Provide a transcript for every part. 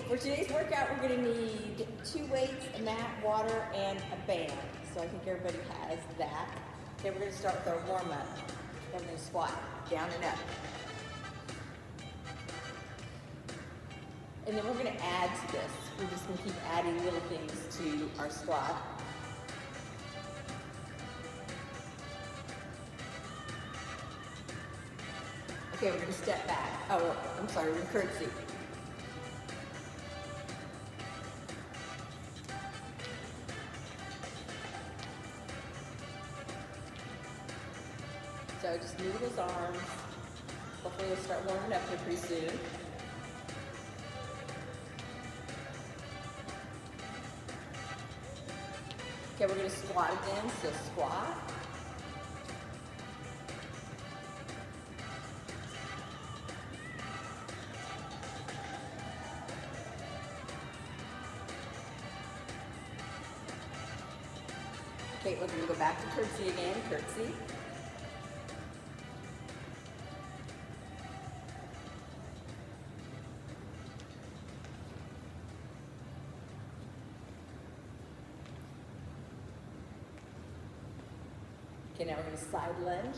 for today's workout, we're gonna need 2 weights, a mat, water, and a band. So I think everybody has that. Okay, we're gonna start with our warm up. Then we're gonna squat, down and up. And then we're gonna add to this. We're just gonna keep adding little things to our squat. Okay, we're gonna step back. Oh, I'm sorry, we're gonna curtsy. So just move those arms. Hopefully you'll start warming up here pretty soon. Okay, we're gonna squat again, so squat. Okay, we're gonna go back to curtsy again, curtsy. Okay, now we're going to side lunge.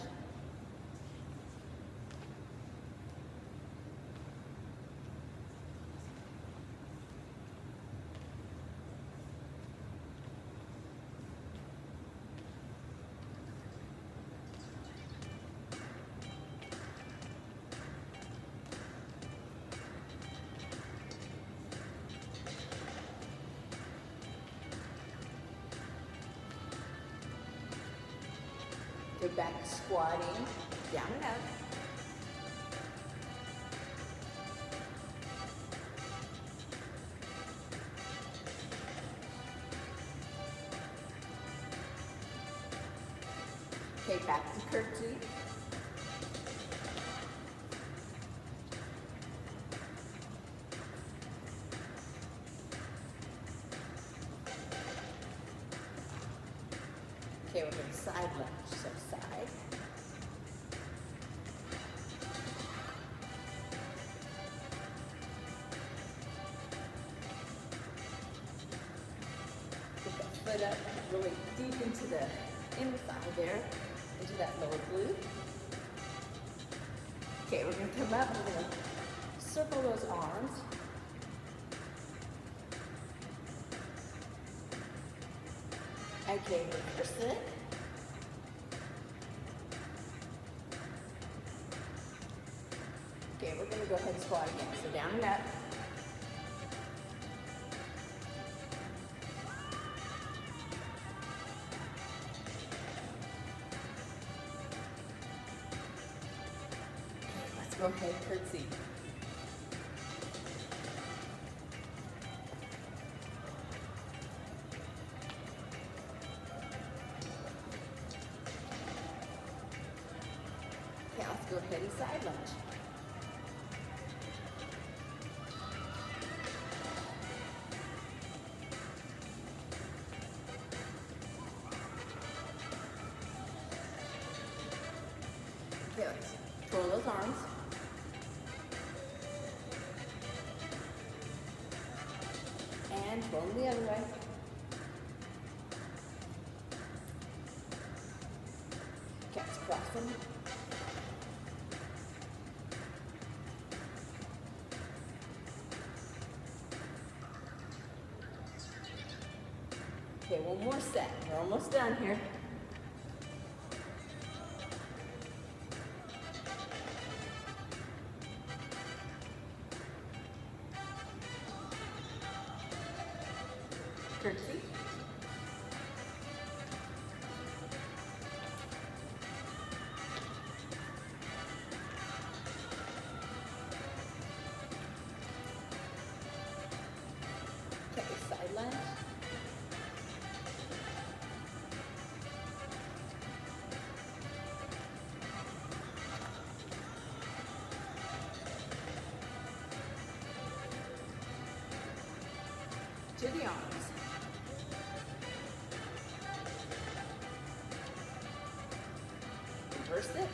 Go back to squatting, down and up. Okay, back to curtsy. Okay, we're going to side lunge, so side. Get that foot up really deep into the inner thigh there, into that lower glute. Okay, we're going to come up, we're going to circle those arms. Okay, reverse it. Okay, we're going to go ahead and squat again. So down and up. Okay, let's go ahead and curtsy. Okay, let's go ahead and side lunge. Okay, let's twirl those arms. And twirl them the other way. Okay, let's cross them. Okay, one more set. We're almost done here. Curtsy. Okay, side lunge. To the arms. Reverse it.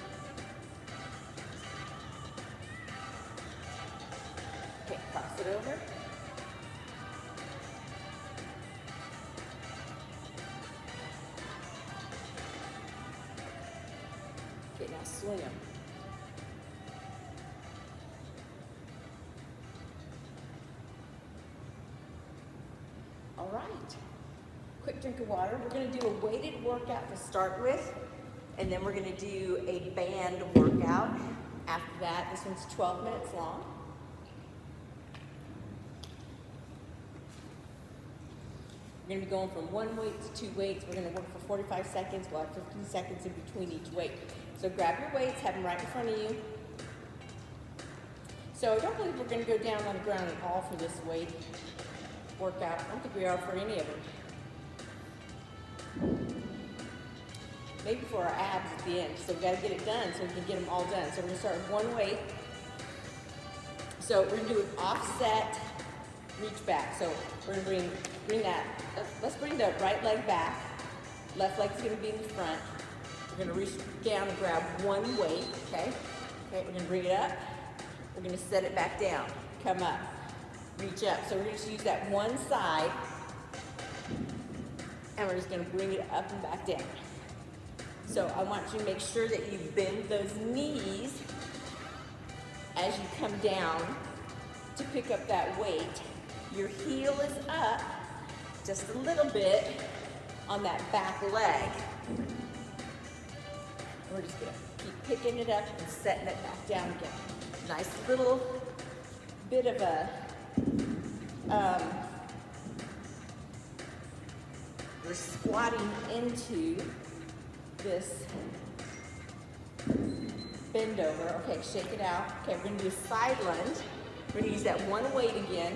Okay, cross it over. Okay, now swing them. All right. Quick drink of water. We're going to do a weighted workout to start with, and then we're going to do a band workout after that. This one's 12 minutes long. We're going to be going from one weight to two weights. We're going to work for 45 seconds. We'll have 15 seconds in between each weight. So grab your weights, have them right in front of you. So I don't believe we're going to go down on the ground at all for this weight workout. I don't think we are for any of them. Maybe for our abs at the end. So we've got to get it done so we can get them all done. So we're going to start with one weight. So we're going to do an offset reach back. So we're going to bring that, let's bring the right leg back. Left leg's going to be in the front. We're going to reach down and grab one weight, okay? Okay, we're going to bring it up. We're going to set it back down. Come up, reach up. So we're going to use that one side, and we're just going to bring it up and back down. So I want you to make sure that you bend those knees as you come down to pick up that weight. Your heel is up just a little bit on that back leg. We're just going to keep picking it up and setting it back down again. Nice little bit of a, we're squatting into this bend over. Okay, shake it out. Okay, we're going to do a side lunge. We're going to use that one weight again.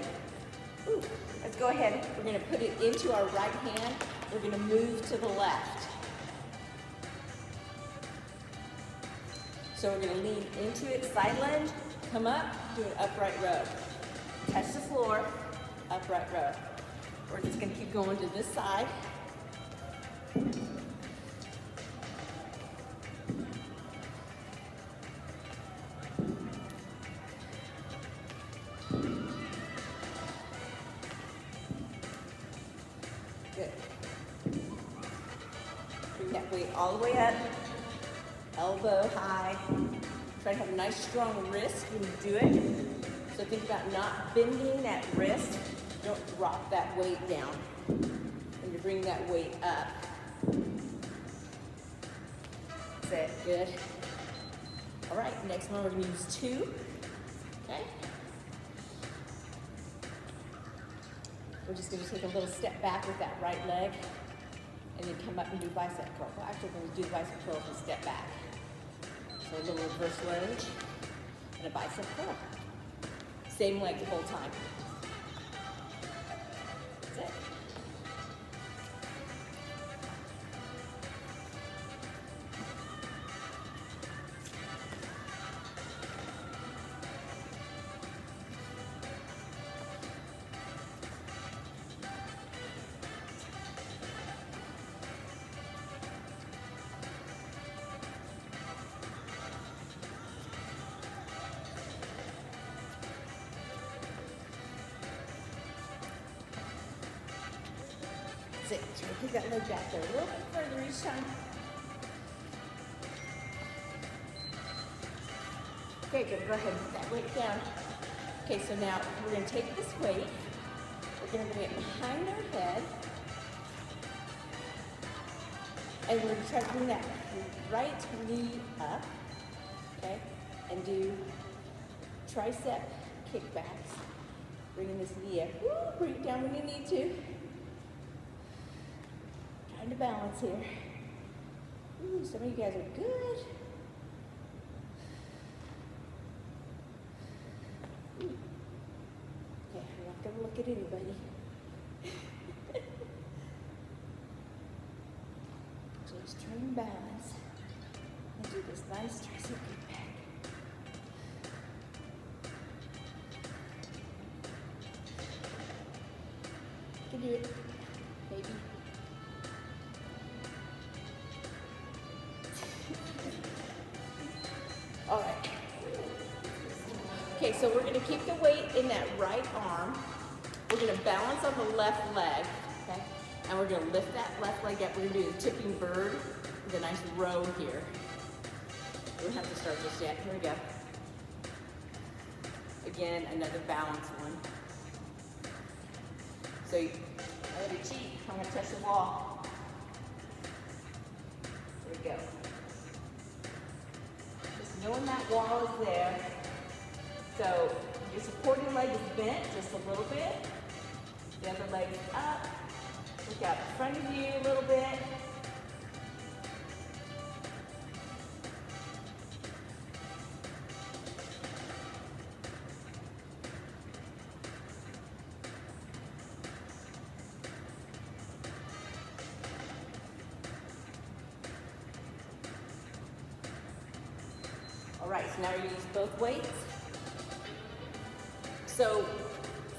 Ooh, let's go ahead. We're going to put it into our right hand. We're going to move to the left. So we're going to lean into it, side lunge, come up, do an upright row. Touch the floor, upright row. We're just going to keep going to this side. Good. Bring that weight all the way up. Elbow high. Try to have a nice strong wrist when you do it. So think about not bending that wrist. Don't drop that weight down. When you bring that weight up. That's it. Good. All right, next one we're going to use two. Okay. We're just going to take a little step back with that right leg and then come up and do bicep curl. Well, actually, we're going to do the bicep curl and step back. So a little reverse lunge and a bicep curl. Same leg the whole time. That's it. Try to keep that leg back there a little bit further each time. Okay, good. Go ahead and put that weight down. Okay, so now we're going to take this weight. We're going to bring it behind our head. And we're going to try to bring that right knee up. Okay? And do tricep kickbacks. Bringing this knee up. Woo, bring it down when you need to. Trying to balance here. Ooh, some of you guys are good. Ooh. Okay, I'm not going to look at anybody. Just try and balance. And do this nice tricep kickback. You can do it, baby. All right. Okay, so we're going to keep the weight in that right arm. We're going to balance on the left leg, okay? And we're going to lift that left leg up. We're going to do the tipping bird with a nice row here. We don't have to start just yet. Here we go. Again, another balance one. So I'm going to cheat. I'm going to touch the wall. There we go. Just knowing that wall is there. So your supporting leg is bent just a little bit. The other leg is up. Look out in front of you a little bit. All right, so now we're going to use both weights. So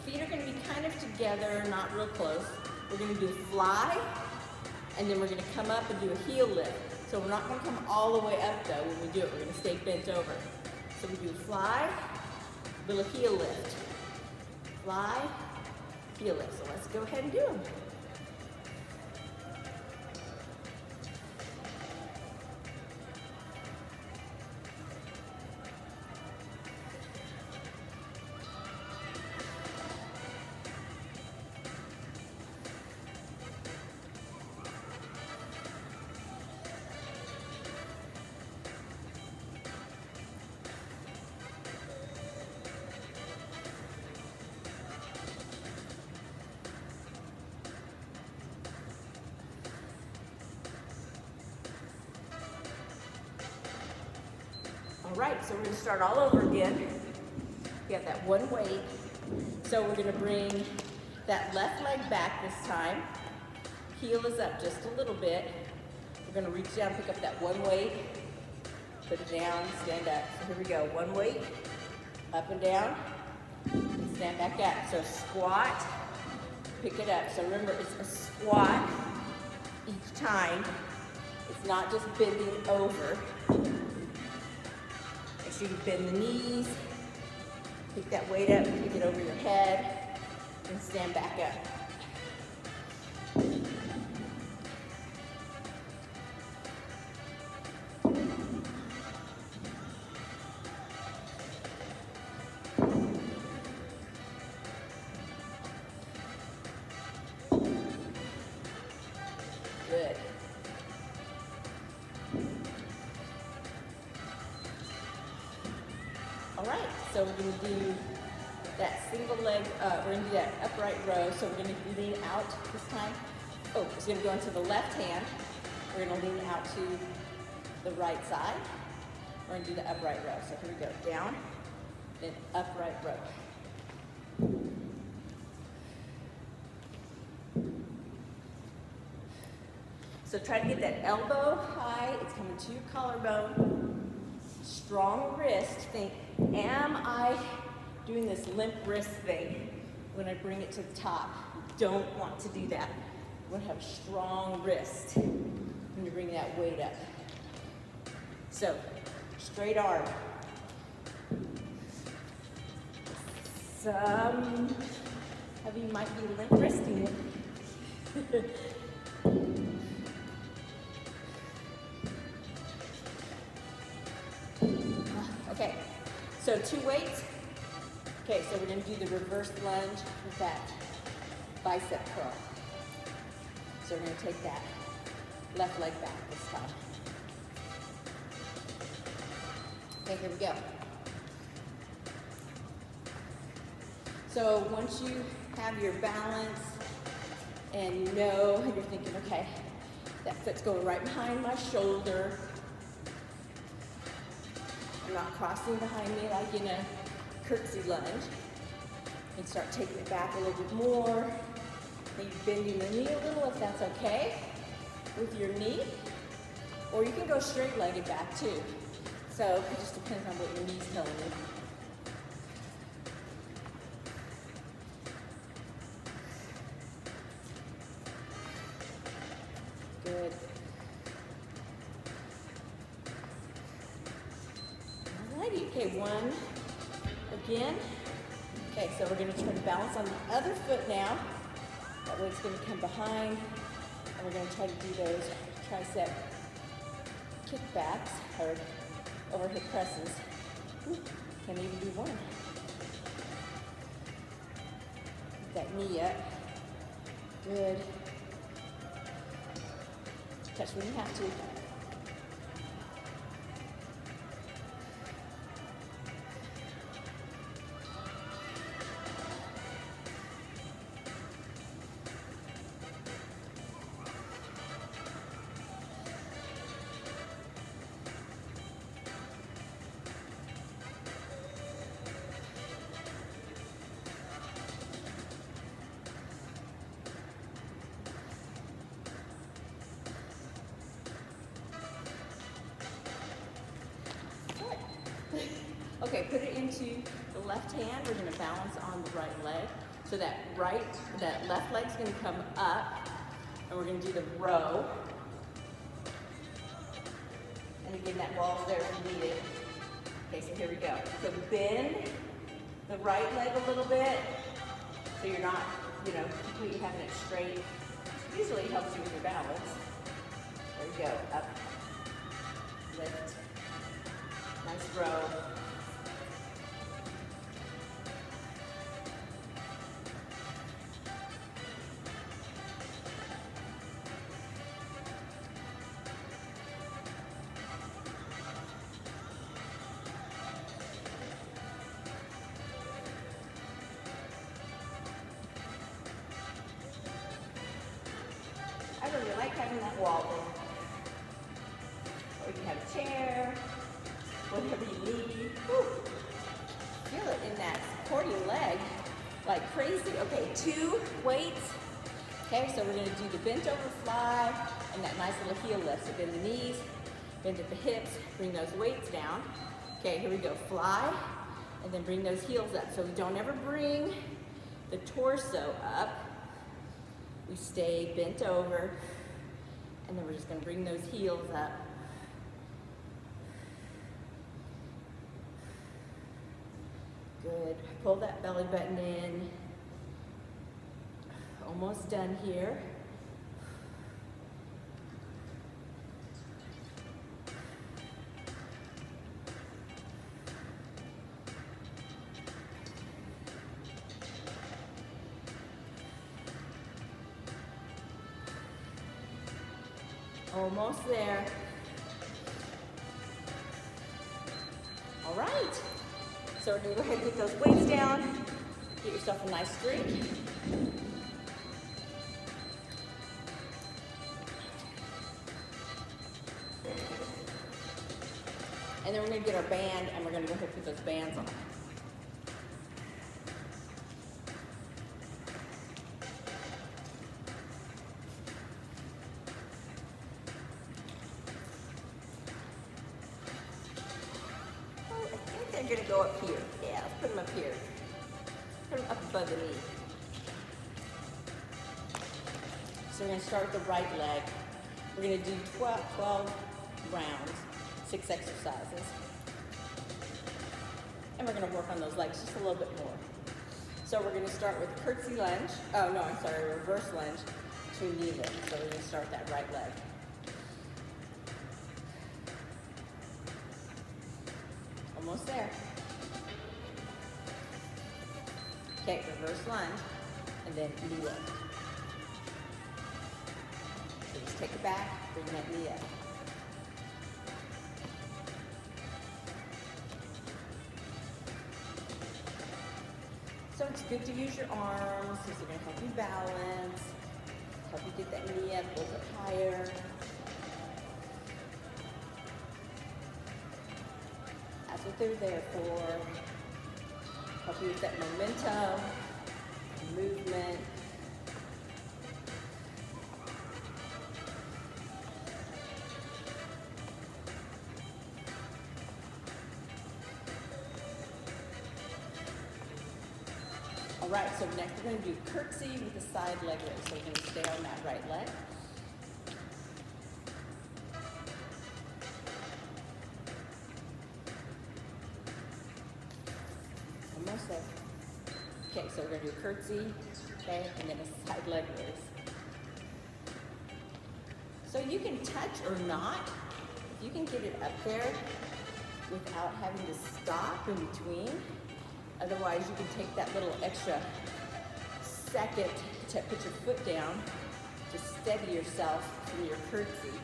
feet are going to be kind of together, not real close. We're going to do a fly, and then we're going to come up and do a heel lift. So we're not going to come all the way up though when we do it. We're going to stay bent over. So we do a fly, little heel lift. Fly, heel lift. So let's go ahead and do them. All right, so we're going to start all over again. We have that one weight. So we're going to bring that left leg back this time. Heel is up just a little bit. We're going to reach down, pick up that one weight, put it down, stand up. So here we go, one weight, up and down, and stand back up. So squat, pick it up. So remember, it's a squat each time. It's not just bending over. You bend the knees, pick that weight up, pick it over your head, and stand back up. Good. All right, so we're going to do that single leg, we're going to do that upright row. So we're going to lean out this time. Oh, it's going to go into the left hand. We're going to lean out to the right side. We're going to do the upright row. So here we go, down, then upright row. So try to get that elbow high. It's coming to your collarbone. Strong wrist. Think, am I doing this limp wrist thing when I bring it to the top? Don't want to do that. You want to have a strong wrist when you bring that weight up. So, straight arm. Some of you might be limp wristing it. Okay, so 2 weights. Okay, so we're going to do the reverse lunge with that bicep curl. So we're going to take that left leg back this time. Okay, here we go. So once you have your balance and you know, and you're thinking, okay, that foot's going right behind my shoulder. I'm not crossing behind me like in a curtsy lunge. And start taking it back a little bit more. Maybe bending the knee a little if that's okay with your knee. Or you can go straight-legged back too. So it just depends on what your knee's telling you. Good. Alrighty, okay, one again. Okay, so we're gonna try to balance on the other foot now. That way it's gonna come behind, and we're gonna try to do those tricep kickbacks, or overhead presses. Ooh, can't even do one. Get that knee up. Good. Touch when you have to. Okay, put it into the left hand. We're gonna balance on the right leg. So that left leg's gonna come up, and we're gonna do the row. And again, that wall's there if you need it. Okay, so here we go. So bend the right leg a little bit, so you're not, completely having it straight. Usually it helps you with your balance. There we go, up, lift, nice row. I really like having that wall there. Or you can have a chair, whatever you need. Whew. Feel it in that supporting leg like crazy. Okay, 2 weights. Okay, so we're gonna do the bent over fly and that nice little heel lift. So bend the knees, bend at the hips, bring those weights down. Okay, here we go, fly, and then bring those heels up. So we don't ever bring the torso up. We stay bent over, and then we're just gonna bring those heels up. Good, pull that belly button in. Almost done here. Almost there. All right. So we're gonna go ahead and get those weights down. Get yourself a nice drink. And then we're gonna get our band and we're gonna go ahead and put those bands on. They're gonna go up here. Yeah, let's put them up here. Put them up above the knee. So we're gonna start with the right leg. We're gonna do 12 rounds, 6 exercises. And we're gonna work on those legs just a little bit more. So we're gonna start with curtsy lunge. Oh no, I'm sorry, reverse lunge to knee lift. So we're gonna start that right leg. Almost there. Okay, reverse lunge, and then knee lift. So just take it back, bring that knee up. So it's good to use your arms, because they're gonna help you balance, help you get that knee up a little bit higher. That's what they're there for. Help you with that momentum, movement. All right, so next we're going to do curtsy with the side leg raise. So we're going to stay on that right leg. Almost there. Okay, so we're going to do curtsy, okay, and then a side leg raise. So you can touch or not. If you can get it up there, without having to stop in between. Otherwise, you can take that little extra second to put your foot down to steady yourself from your curtsy.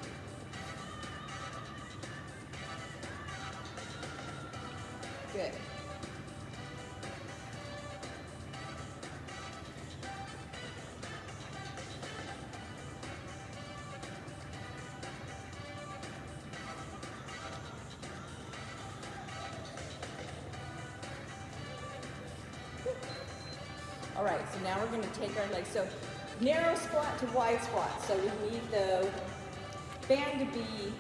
Good. All right, so now we're going to take our legs. So narrow squat to wide squat. So we need the band to be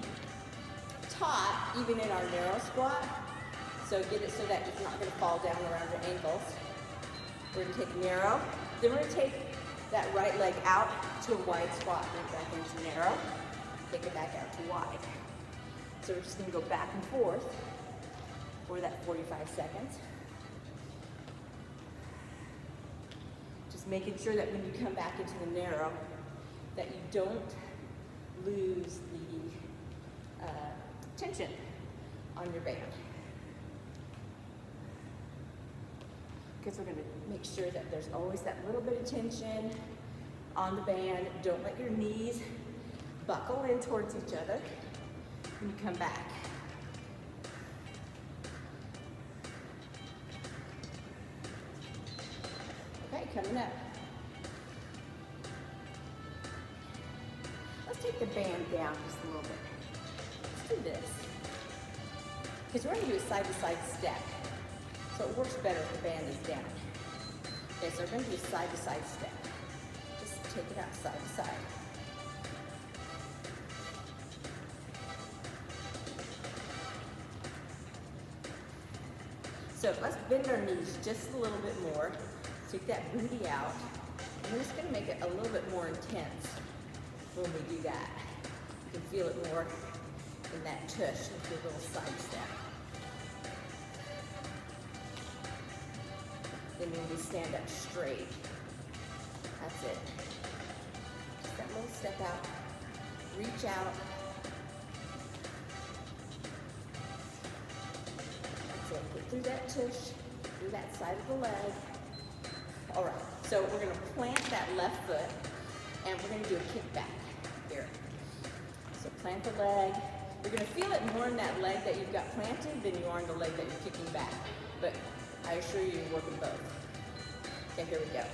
taut even in our narrow squat. So get it so that it's not going to fall down around your ankles. We're going to take narrow. Then we're going to take that right leg out to a wide squat. Bring it back into narrow. Take it back out to wide. So we're just going to go back and forth for that 45 seconds. Making sure that when you come back into the narrow, that you don't lose the tension on your band. Because we're going to make sure that there's always that little bit of tension on the band. Don't let your knees buckle in towards each other when you come back. Okay, coming up. Let's take the band down just a little bit. Let's do this. Because we're going to do a side-to-side step. So it works better if the band is down. Okay, so we're going to do a side-to-side step. Just take it out side to side. So let's bend our knees just a little bit more. Take that booty out. And we're just going to make it a little bit more intense when we do that. You can feel it more in that tush with your little side step. Then when we stand up straight, that's it. Just that little step out, reach out. That's it. Get through that tush, through that side of the leg. All right, so we're going to plant that left foot, and we're going to do a kickback here. So plant the leg. You're going to feel it more in that leg that you've got planted than you are in the leg that you're kicking back. But I assure you, you're working both. Okay, here we go.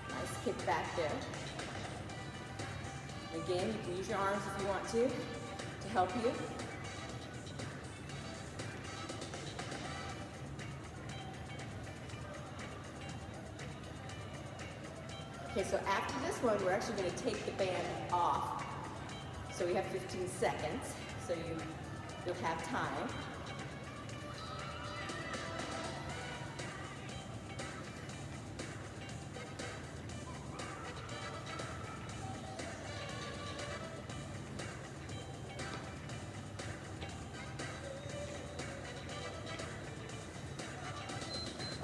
Nice kick back there. Again, you can use your arms if you want to help you. Okay, so after this one, we're actually going to take the band off. So we have 15 seconds, so you'll have time.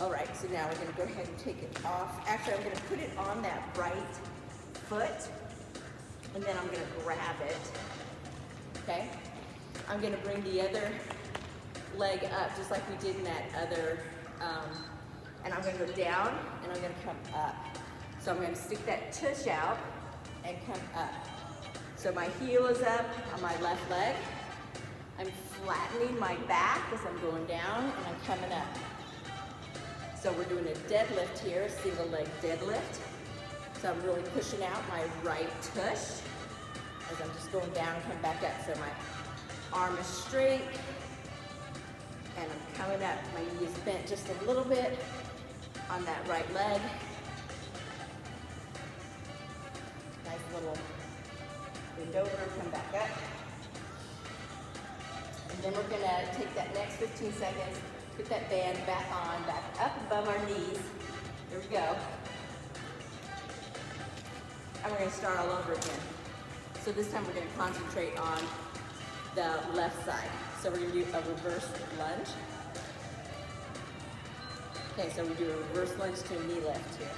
All right, so now we're going to go ahead and take it off. Actually, I'm going to put it on that right foot, and then I'm going to grab it, okay? I'm going to bring the other leg up, just like we did in that other, and I'm going to go down, and I'm going to come up. So I'm going to stick that tush out and come up. So my heel is up on my left leg. I'm flattening my back as I'm going down, and I'm coming up. So we're doing a deadlift here, a single leg deadlift. So I'm really pushing out my right tush as I'm just going down and coming back up. So my arm is straight and I'm coming up. My knee is bent just a little bit on that right leg. Nice little bend over and come back up. And then we're gonna take that next 15 seconds, put that band back on, back up above our knees. Here we go. And we're going to start all over again. So this time we're going to concentrate on the left side. So we're going to do a reverse lunge. Okay, so we do a reverse lunge to a knee lift here.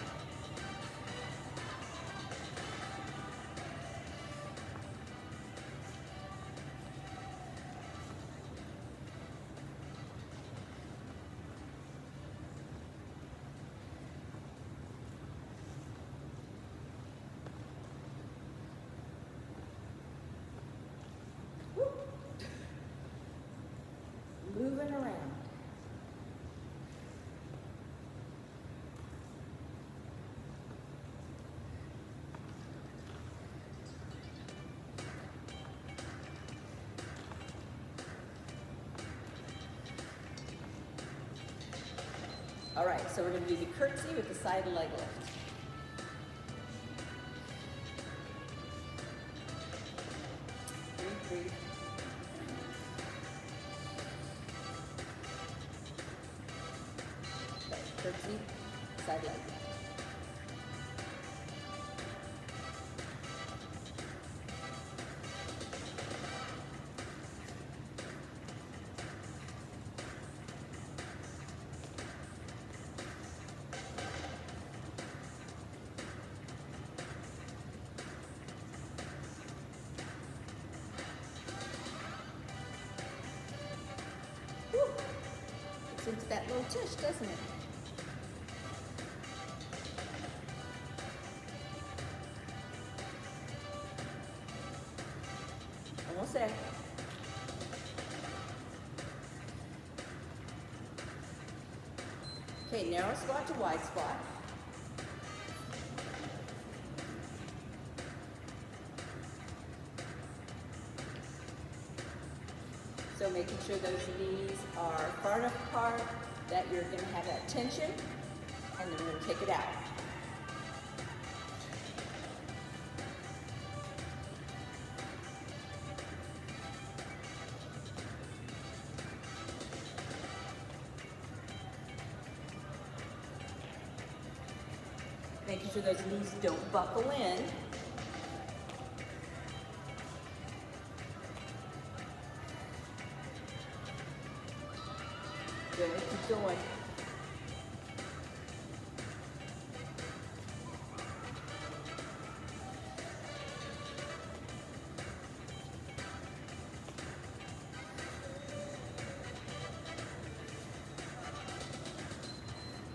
moving around. All right, so we're going to do the curtsy with the side leg lift. Breathe. Okay, curtsy, side leg. Gets into that little tush, doesn't it? Almost there. Okay, narrow squat to wide squat. So making sure those knees are far enough apart that you're going to have that tension, and then we're going to take it out. Making sure those knees don't buckle in. Good, keep going.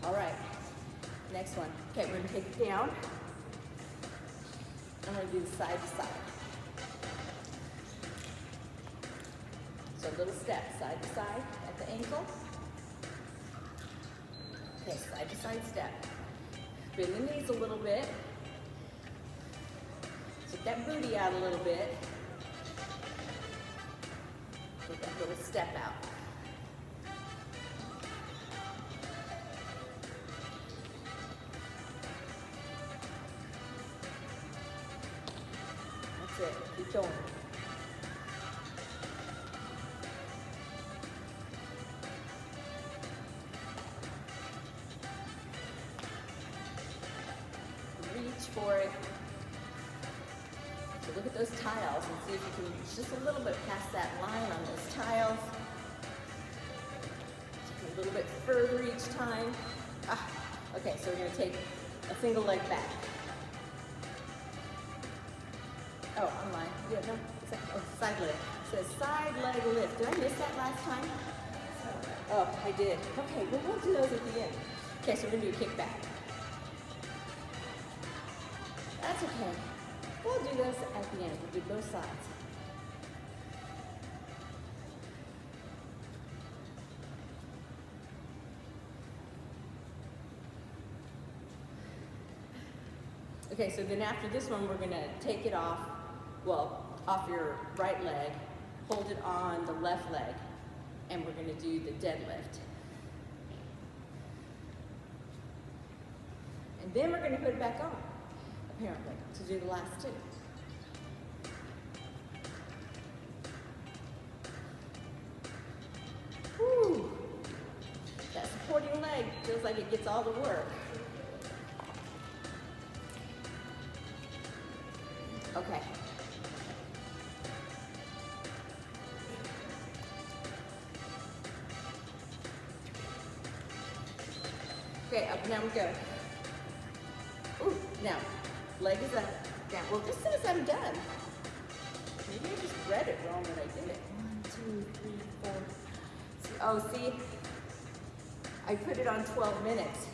All right, next one. Okay, we're gonna take it down. I'm gonna do the side to side. So a little step, side to side at the ankle. Okay, side to side step. Bend the knees a little bit. Stick that booty out a little bit. Get that little step out. That's it, keep going. For it. So look at those tiles and see if you can reach just a little bit past that line on those tiles. Take a little bit further each time. Okay, so we're going to take a single leg back. Oh, online. Yeah, no, side leg. It says side leg lift. Did I miss that last time? Oh, I did. Okay, well, we'll do those at the end. Okay, so we're going to do a kick back. That's okay. We'll do those at the end. We'll do both sides. Okay, so then after this one, we're going to take it off, well, off your right leg, hold it on the left leg, and we're going to do the deadlift. And then we're going to put it back on, apparently, to do the last two. Woo! That supporting leg feels like it gets all the work. Okay. Okay, up and down we go. Ooh, now, leg is up, down. Well, just as I'm done. Maybe I just read it wrong when I did it. 1, 2, 3, 4. Oh, see? I put it on 12 minutes.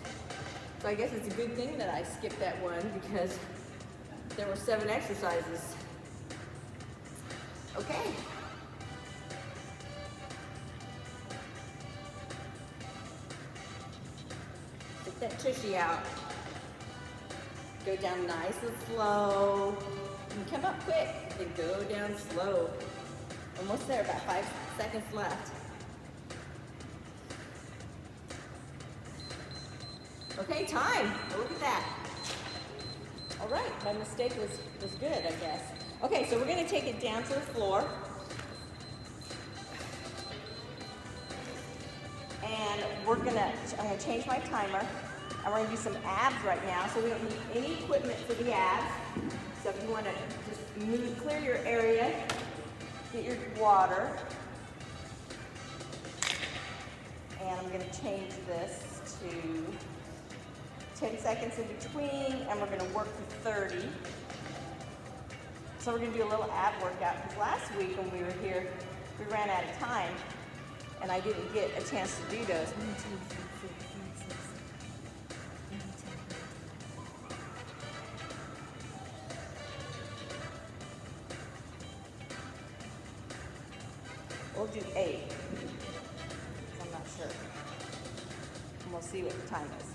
So I guess it's a good thing that I skipped that one because there were 7 exercises. Okay. that tushy out. Go down nice and slow. You can come up quick, then go down slow. Almost there, about 5 seconds left. Okay, time. Look at that. All right, my mistake was good, I guess. Okay, so we're gonna take it down to the floor. And I'm gonna change my timer. And we're gonna do some abs right now, so we don't need any equipment for the abs. So if you wanna just clear your area, get your water. And I'm gonna change this to 10 seconds in between, and we're gonna work for 30. So we're gonna do a little ab workout, because last week when we were here, we ran out of time, and I didn't get a chance to do those. 1, 2, 3, 4, 5, 6, 7, 8. We'll do 8. I'm not sure. And we'll see what the time is.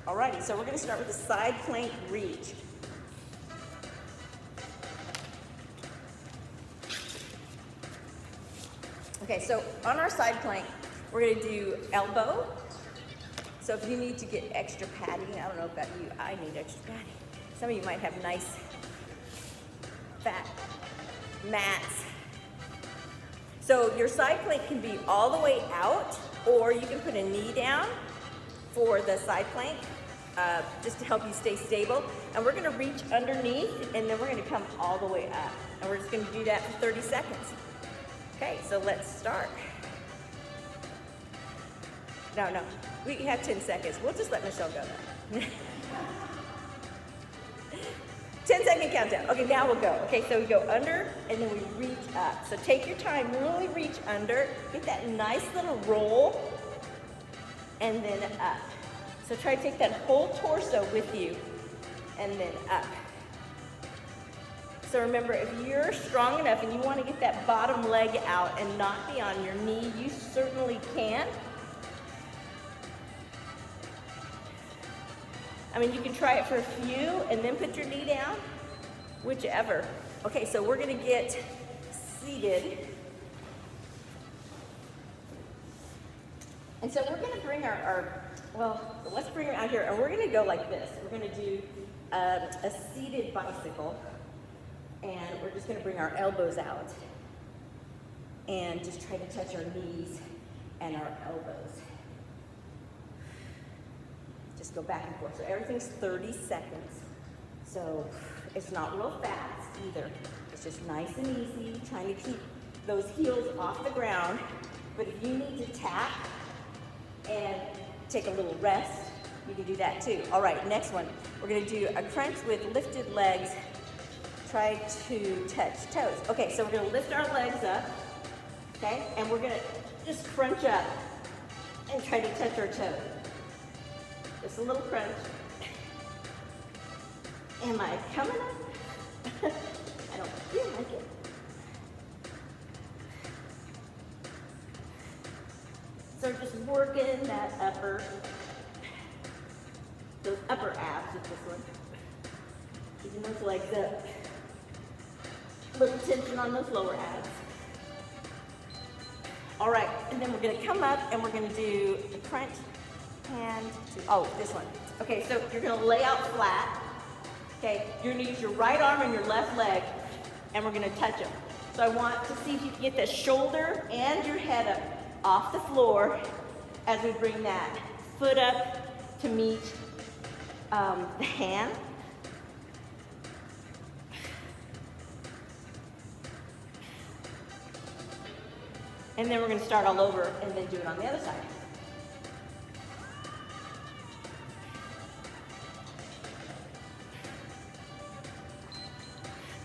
Alrighty, so we're gonna start with the side plank reach. Okay, so on our side plank, we're gonna do elbow. So if you need to get extra padding, I don't know about you, I need extra padding. Some of you might have nice fat mats. So your side plank can be all the way out, or you can put a knee down for the side plank, just to help you stay stable. And we're gonna reach underneath, and then we're gonna come all the way up. And we're just gonna do that for 30 seconds. Okay, so let's start. No, we have 10 seconds. We'll just let Michelle go then. 10-second countdown. Okay, now we'll go. Okay, so we go under, and then we reach up. So take your time, really reach under, get that nice little roll, and then up. So try to take that whole torso with you, and then up. So remember, if you're strong enough and you want to get that bottom leg out and not be on your knee, you certainly can. I mean, you can try it for a few and then put your knee down, whichever. Okay, so we're going to get seated. And so we're going to bring let's bring it out here, and we're going to go like this. We're going to do a seated bicycle. And we're just gonna bring our elbows out and just try to touch our knees and our elbows. Just go back and forth. So everything's 30 seconds. So it's not real fast either. It's just nice and easy, trying to keep those heels off the ground. But if you need to tap and take a little rest, you can do that too. All right, next one. We're gonna do a crunch with lifted legs. Try to touch toes. Okay, so we're gonna lift our legs up, okay? And we're gonna just crunch up and try to touch our toes. Just a little crunch. Am I coming up? I don't feel like it. So just working that those upper abs with this one. Keeping those legs up. Little tension on those lower abs. All right, and then we're gonna come up and we're gonna do the crunch, hand to, this one. Okay, so you're gonna lay out flat. Okay, you're gonna use your right arm and your left leg, and we're gonna touch them. So I want to see if you can get the shoulder and your head up off the floor as we bring that foot up to meet the hand. And then we're going to start all over and then do it on the other side.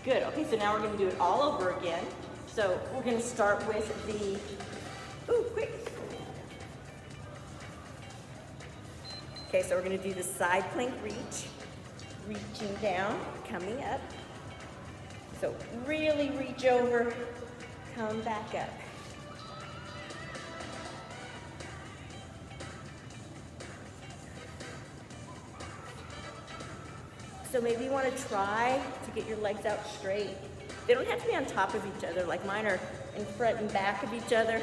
Good. Okay, so now we're going to do it all over again. So we're going to start with the, quick. Okay, so we're going to do the side plank reach. Reaching down, coming up. So really reach over, come back up. So maybe you want to try to get your legs out straight. They don't have to be on top of each other, like mine are in front and back of each other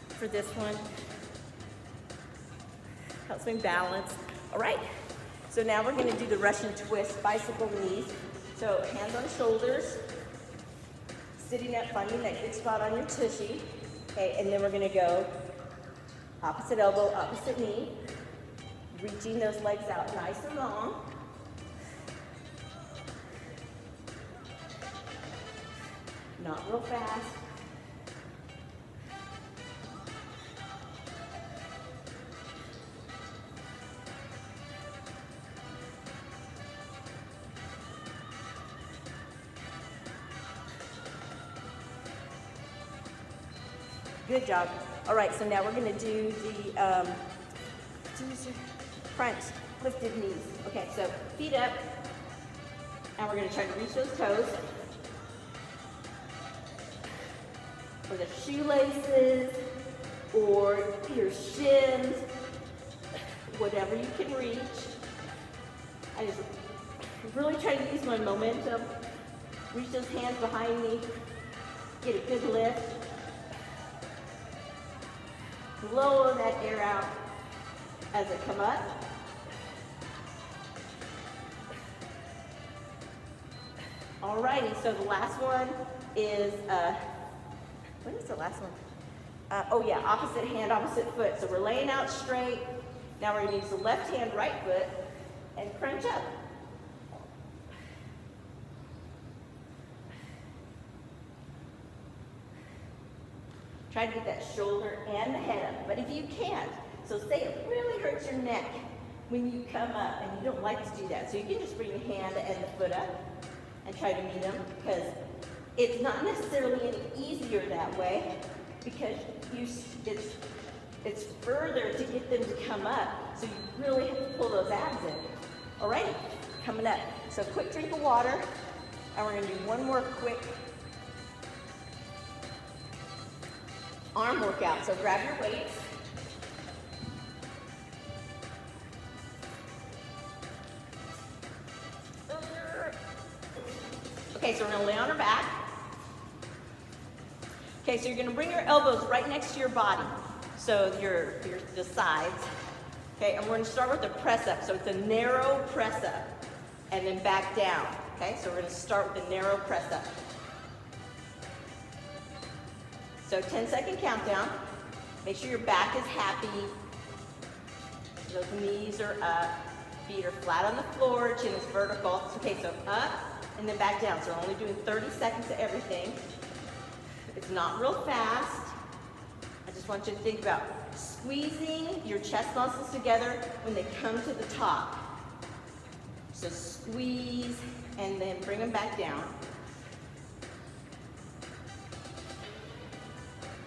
for this one. Helps me balance. All right, so now we're gonna do the Russian twist, bicycle knees. So hands on shoulders, sitting up, finding that good spot on your tushy. Okay, and then we're gonna go opposite elbow, opposite knee, reaching those legs out nice and long. Not real fast. Good job. All right, so now we're gonna do the front lifted knees. Okay, so feet up, and we're gonna try to reach those toes. Or the shoelaces, or your shins, whatever you can reach. I just really try to use my momentum. Reach those hands behind me, get a good lift. Blow that air out as it come up. Alrighty, so the last one is, what is the last one? Oh yeah, opposite hand, opposite foot. So we're laying out straight. Now we're gonna use the left hand, right foot, and crunch up. Try to get that shoulder and the head up, but if you can't, so say it really hurts your neck when you come up and you don't like to do that, so you can just bring the hand and the foot up and try to meet them, because it's not necessarily any easier that way, because it's further to get them to come up, so you really have to pull those abs in. Alrighty, coming up. So quick drink of water, and we're gonna do one more quick arm workout. So grab your weights. Okay, so we're gonna lay on our back. Okay, so you're gonna bring your elbows right next to your body. So the sides. Okay, and we're gonna start with the press up. So it's a narrow press up and then back down. Okay, so we're gonna start with the narrow press up. So 10-second countdown. Make sure your back is happy. Those knees are up. Feet are flat on the floor. Chin is vertical. Okay, so up and then back down. So we're only doing 30 seconds of everything. It's not real fast. I just want you to think about squeezing your chest muscles together when they come to the top. So squeeze and then bring them back down.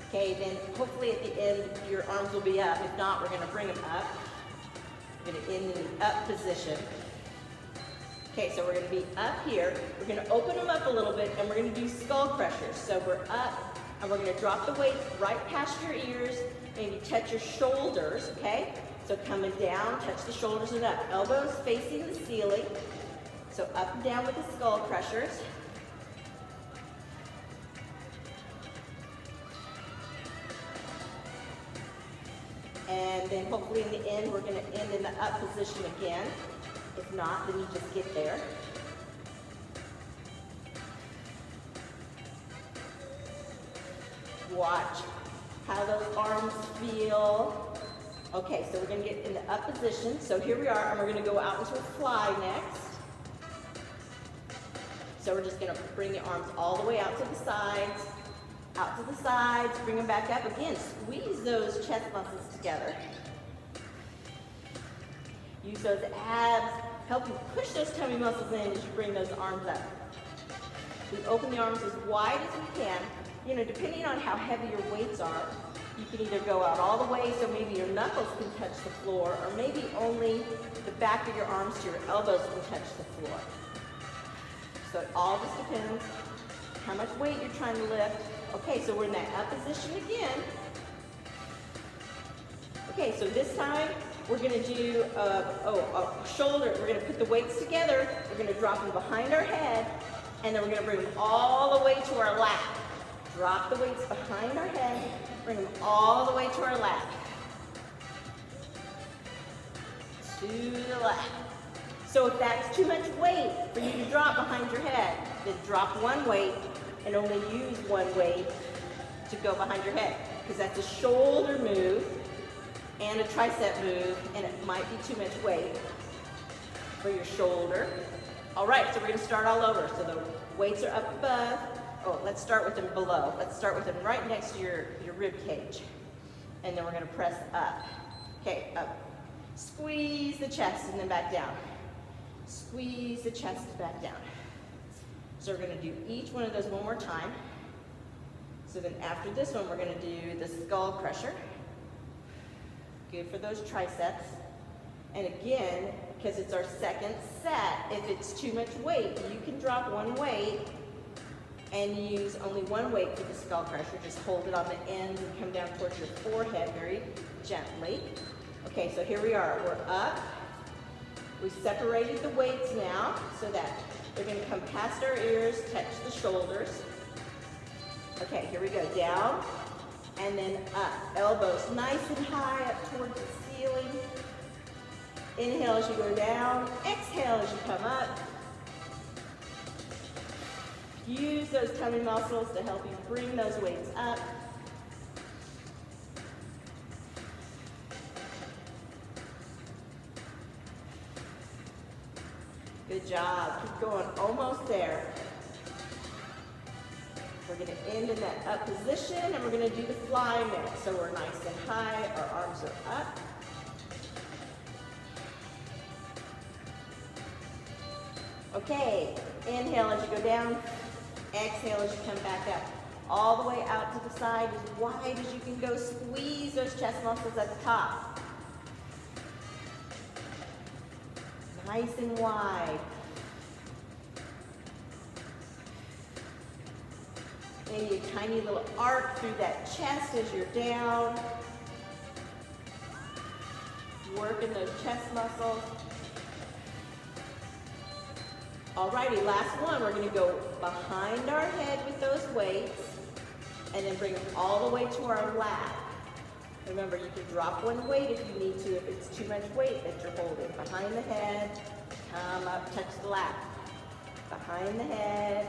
Okay, then hopefully at the end your arms will be up. If not, we're gonna bring them up. We're gonna end in the up position. Okay, so we're gonna be up here. We're gonna open them up a little bit and we're gonna do skull crushers. So we're up and we're gonna drop the weights right past your ears, maybe touch your shoulders, okay? So coming down, touch the shoulders and up. Elbows facing the ceiling. So up and down with the skull crushers. And then hopefully in the end, we're gonna end in the up position again. If not, then you just get there. Watch how those arms feel. Okay, so we're gonna get in the up position. So here we are, and we're gonna go out into a fly next. So we're just gonna bring the arms all the way out to the sides, bring them back up. Again, squeeze those chest muscles together. Use those abs, help you push those tummy muscles in as you bring those arms up. We open the arms as wide as we can. You know, depending on how heavy your weights are, you can either go out all the way so maybe your knuckles can touch the floor, or maybe only the back of your arms to your elbows can touch the floor. So it all just depends how much weight you're trying to lift. Okay, so we're in that up position again. Okay, so this time we're gonna do shoulder. We're gonna put the weights together. We're gonna drop them behind our head, and then we're gonna bring them all the way to our lap. Drop the weights behind our head, bring them all the way to our lap. To the lap. So if that's too much weight for you to drop behind your head, then drop one weight and only use one weight to go behind your head, because that's a shoulder move and a tricep move, and it might be too much weight for your shoulder. All right, so we're gonna start all over. So the weights are up above. Oh, let's start with them below. Let's start with them right next to your rib cage. And then we're gonna press up. Okay, up. Squeeze the chest and then back down. Squeeze the chest back down. So we're gonna do each one of those one more time. So then after this one, we're gonna do the skull crusher. Good for those triceps. And again, because it's our second set, if it's too much weight, you can drop one weight and use only one weight for the skull crusher. Just hold it on the ends and come down towards your forehead very gently. Okay, so here we are. We're up. We separated the weights now so that they're going to come past our ears, touch the shoulders. Okay, here we go. Down and then up. Elbows nice and high up towards the ceiling. Inhale as you go down. Exhale as you come up. Use those tummy muscles to help you bring those weights up. Good job. Keep going. Almost there. We're going to end in that up position, and we're going to do the fly next. So we're nice and high. Our arms are up. Okay. Inhale as you go down. Exhale as you come back up. All the way out to the side, as wide as you can go. Squeeze those chest muscles at the top. Nice and wide. Maybe a tiny little arc through that chest as you're down. Working those chest muscles. Alrighty, last one. We're going to go behind our head with those weights and then bring them all the way to our lap. Remember, you can drop one weight if you need to, if it's too much weight that you're holding. Behind the head, come up, touch the lap. Behind the head,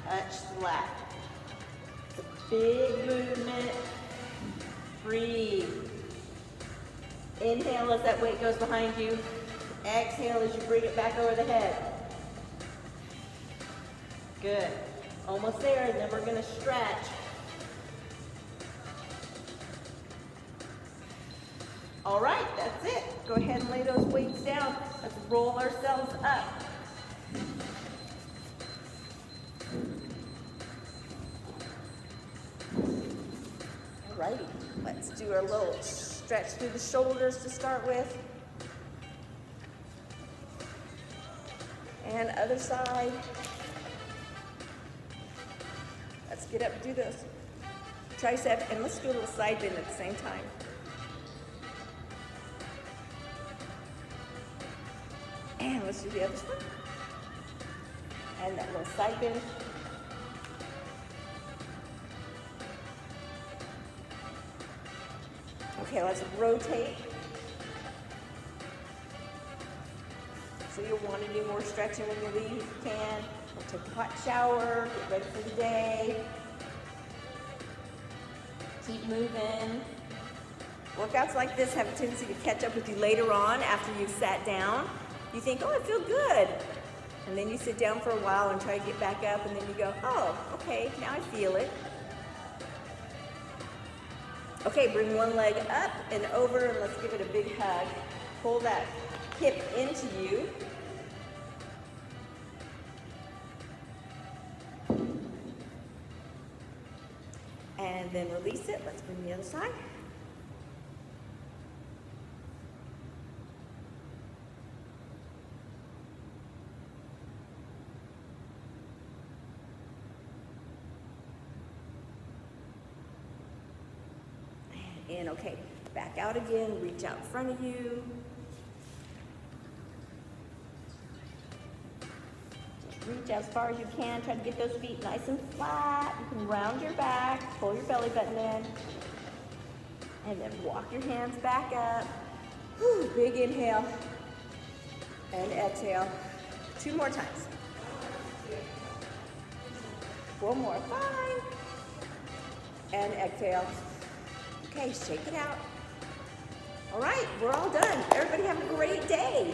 touch the lap. It's a big movement. Breathe. Inhale as that weight goes behind you. Exhale as you bring it back over the head. Good. Almost there, and then we're going to stretch. All right, that's it. Go ahead and lay those weights down. Let's roll ourselves up. All righty, let's do our little stretch through the shoulders to start with. And other side. Let's get up and do this tricep, and let's do a little side bend at the same time. And let's do the other one. And that little side bend. Okay, let's rotate. So you'll want to do more stretching when you leave if you can. We'll take a hot shower, get ready for the day. Keep moving. Workouts like this have a tendency to catch up with you later on after you've sat down. You think, oh, I feel good. And then you sit down for a while and try to get back up, and then you go, oh, okay, now I feel it. Okay, bring one leg up and over, and let's give it a big hug. Pull that hip into you. And then release it. Let's bring the other side. And in, okay. Back out again, reach out in front of you. Just reach as far as you can. Try to get those feet nice and flat. You can round your back, pull your belly button in, and then walk your hands back up. Whew, big inhale and exhale. 2 more times. 1 more, 5. And exhale. Okay, shake it out. All right, we're all done. Everybody have a great day.